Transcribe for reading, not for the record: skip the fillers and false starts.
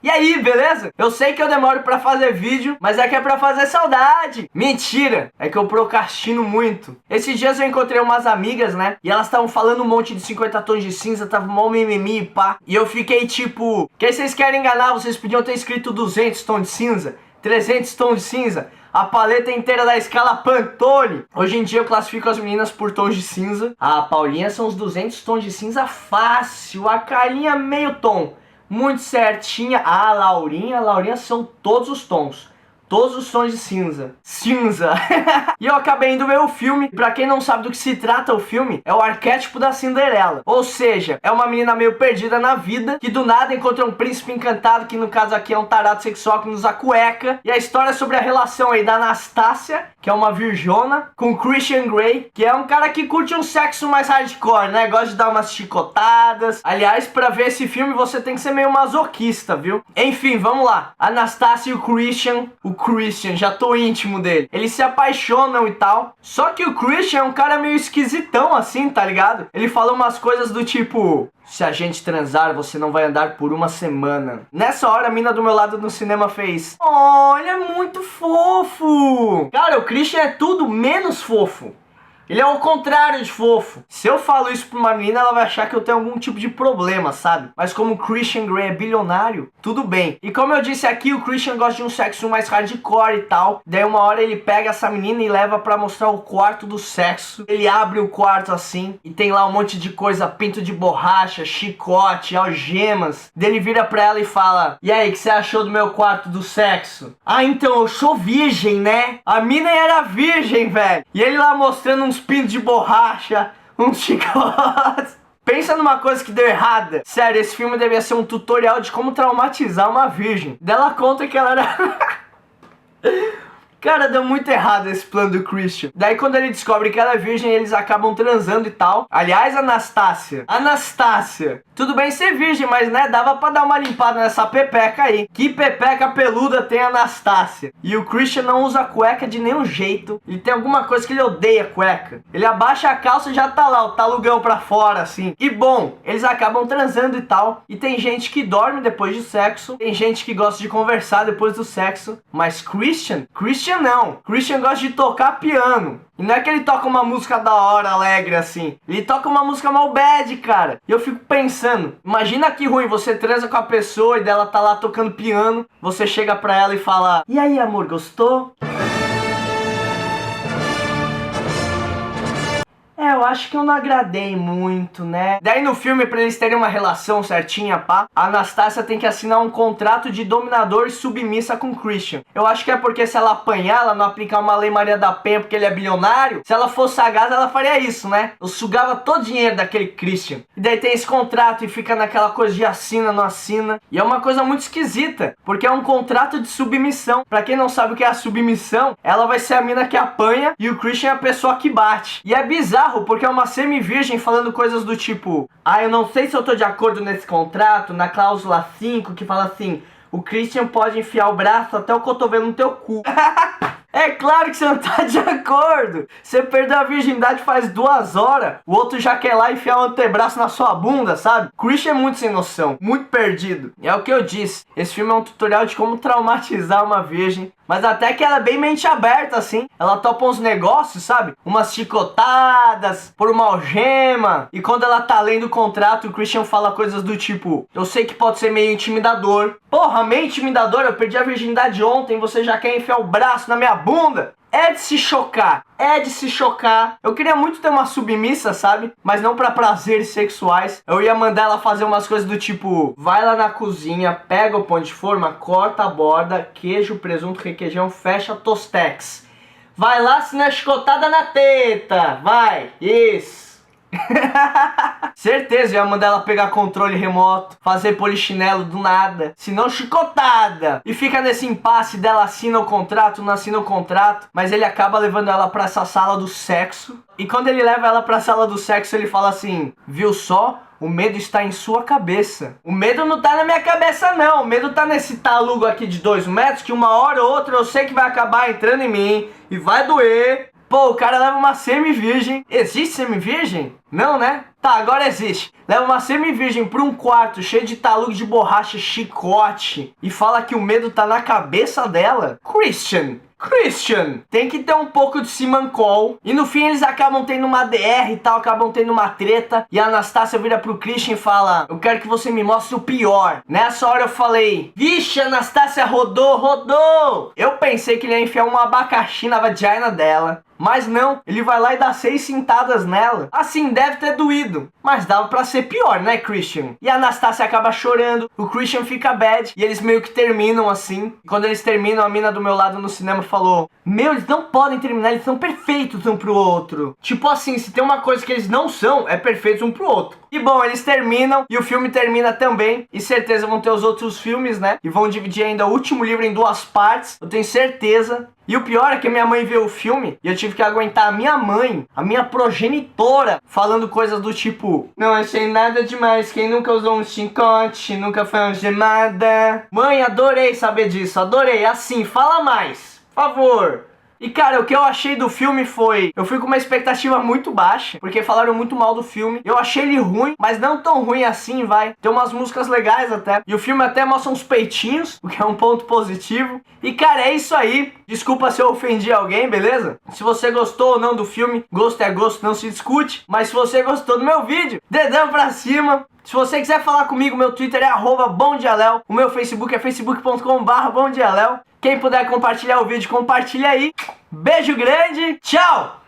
E aí, beleza? Eu sei que eu demoro pra fazer vídeo, mas é que é pra fazer saudade. Mentira, é que eu procrastino muito. Esses dias eu encontrei umas amigas, né? E elas estavam falando um monte de 50 tons de cinza, tava mó mimimi e pá. E eu fiquei tipo, que vocês querem enganar? Vocês podiam ter escrito 200 tons de cinza, 300 tons de cinza, a paleta inteira da escala Pantone. Hoje em dia eu classifico as meninas por tons de cinza. A Paulinha são os 200 tons de cinza fácil. A Carlinha meio tom, muito certinha. A Laurinha são todos os tons. Todos os tons de cinza. Cinza. E eu acabei indo ver o filme. Pra quem não sabe do que se trata o filme, é o arquétipo da Cinderela. Ou seja, é uma menina meio perdida na vida, que do nada encontra um príncipe encantado, que no caso aqui é um tarado sexual que usa cueca. E a história é sobre a relação aí da Anastácia, que é uma virgona, com Christian Grey, que é um cara que curte um sexo mais hardcore, né? Gosta de dar umas chicotadas. Aliás, pra ver esse filme você tem que ser meio masoquista, viu? Enfim, vamos lá. Anastácia e o Christian, já tô íntimo dele. Eles se apaixonam e tal. Só que o Christian é um cara meio esquisitão assim, tá ligado? Ele fala umas coisas do tipo: se a gente transar, você não vai andar por uma semana. Nessa hora, a mina do meu lado no cinema fez: olha, é muito fofo. Cara, o Christian é tudo menos fofo. Ele é o contrário de fofo. Se eu falo isso pra uma menina, ela vai achar que eu tenho algum tipo de problema, sabe? Mas como o Christian Grey é bilionário, tudo bem. E como eu disse aqui, o Christian gosta de um sexo mais hardcore e tal. Daí uma hora ele pega essa menina e leva pra mostrar o quarto do sexo. Ele abre o quarto assim e tem lá um monte de coisa, pinto de borracha, chicote, algemas. Daí ele vira pra ela e fala: e aí, o que você achou do meu quarto do sexo? Ah, então eu sou virgem, né? A mina era virgem, velho. E ele lá mostrando uns pintos de borracha, uns chicotes. Pensa numa coisa que deu errada. Sério, esse filme devia ser um tutorial de como traumatizar uma virgem. Dela conta que ela era... Cara, deu muito errado esse plano do Christian. Daí quando ele descobre que ela é virgem, eles acabam transando e tal. Aliás, Anastácia, tudo bem ser virgem, mas né, dava pra dar uma limpada nessa pepeca aí. Que pepeca peluda tem a Anastácia. E o Christian não usa cueca de nenhum jeito. Ele tem alguma coisa que ele odeia cueca. Ele abaixa a calça e já tá lá, o talugão pra fora, assim. E bom, eles acabam transando e tal. E tem gente que dorme depois do sexo. Tem gente que gosta de conversar depois do sexo. Mas Christian não. Christian gosta de tocar piano. E não é que ele toca uma música da hora, alegre assim. Ele toca uma música mal bad, cara. E eu fico pensando, imagina que ruim, você transa com a pessoa e dela tá lá tocando piano. Você chega pra ela e fala: e aí, amor, gostou? Eu acho que eu não agradei muito, né? Daí no filme, pra eles terem uma relação certinha, pá, a Anastácia tem que assinar um contrato de dominador e submissa com o Christian. Eu acho que é porque se ela apanhar, ela não aplicar uma lei Maria da Penha porque ele é bilionário, se ela fosse sagaz, ela faria isso, né? Eu sugava todo o dinheiro daquele Christian. E daí tem esse contrato e fica naquela coisa de assina, não assina. E é uma coisa muito esquisita, porque é um contrato de submissão. Pra quem não sabe o que é a submissão, ela vai ser a mina que apanha e o Christian é a pessoa que bate. E é bizarro, porque é uma semi-virgem falando coisas do tipo: ah, eu não sei se eu tô de acordo nesse contrato, na cláusula 5, que fala assim: o Christian pode enfiar o braço até o cotovelo no teu cu. É claro que você não tá de acordo. Você perdeu a virgindade faz 2 horas, o outro já quer lá enfiar o antebraço na sua bunda, sabe? Christian é muito sem noção, muito perdido. E é o que eu disse, esse filme é um tutorial de como traumatizar uma virgem. Mas até que ela é bem mente aberta, assim. Ela topa uns negócios, sabe? Umas chicotadas, por uma algema. E quando ela tá lendo o contrato, o Christian fala coisas do tipo: eu sei que pode ser meio intimidador. Porra, meio intimidador? Eu perdi a virgindade ontem, você já quer enfiar o braço na minha bunda? É de se chocar, é de se chocar. Eu queria muito ter uma submissa, sabe? Mas não pra prazeres sexuais. Eu ia mandar ela fazer umas coisas do tipo: vai lá na cozinha, pega o pão de forma, corta a borda, queijo, presunto, requeijão, fecha tostex. Vai lá, se não é chicotada na teta. Vai, isso. Certeza, eu ia mandar ela pegar controle remoto, fazer polichinelo do nada, se não chicotada. E fica nesse impasse dela assina o contrato, não assina o contrato. Mas ele acaba levando ela pra essa sala do sexo. E quando ele leva ela pra sala do sexo, ele fala assim: viu só? O medo está em sua cabeça. O medo não tá na minha cabeça, não. O medo tá nesse talugo aqui de 2 metros, que uma hora ou outra eu sei que vai acabar entrando em mim e vai doer. Pô, o cara leva uma semi-virgem. Existe semi-virgem? Não, né? Tá, agora existe. Leva uma semi-virgem pra um quarto cheio de talugo de borracha, chicote e fala que o medo tá na cabeça dela. Christian, tem que ter um pouco de simancol. E no fim eles acabam tendo uma DR e tal, acabam tendo uma treta. E a Anastácia vira pro Christian e fala: eu quero que você me mostre o pior. Nessa hora eu falei: vixe, a Anastácia rodou. Eu pensei que ele ia enfiar um abacaxi na vagina dela. Mas não, ele vai lá e dá 6 cintadas nela. Assim, deve ter doído. Mas dava pra ser pior, né, Christian? E a Anastácia acaba chorando, o Christian fica bad. E eles meio que terminam assim. E quando eles terminam, a mina do meu lado no cinema falou: meu, eles não podem terminar, eles são perfeitos um pro outro. Tipo assim, se tem uma coisa que eles não são, é perfeitos um pro outro. E bom, eles terminam e o filme termina também. E certeza vão ter os outros filmes, né? E vão dividir ainda o último livro em 2 partes. Eu tenho certeza. E o pior é que minha mãe viu o filme e eu tive que aguentar a minha mãe, a minha progenitora, falando coisas do tipo: não achei nada demais, quem nunca usou um chicote, nunca foi algemada. Mãe, adorei saber disso, adorei. Assim, fala mais, por favor. E cara, o que eu achei do filme foi... eu fui com uma expectativa muito baixa, porque falaram muito mal do filme. Eu achei ele ruim, mas não tão ruim assim, vai. Tem umas músicas legais até. E o filme até mostra uns peitinhos, o que é um ponto positivo. E cara, é isso aí. Desculpa se eu ofendi alguém, beleza? Se você gostou ou não do filme, gosto é gosto, não se discute. Mas se você gostou do meu vídeo, dedão pra cima. Se você quiser falar comigo, meu Twitter é @bomdialéu. O meu Facebook é facebook.com/bomdialéu. Quem puder compartilhar o vídeo, compartilha aí. Beijo grande, tchau!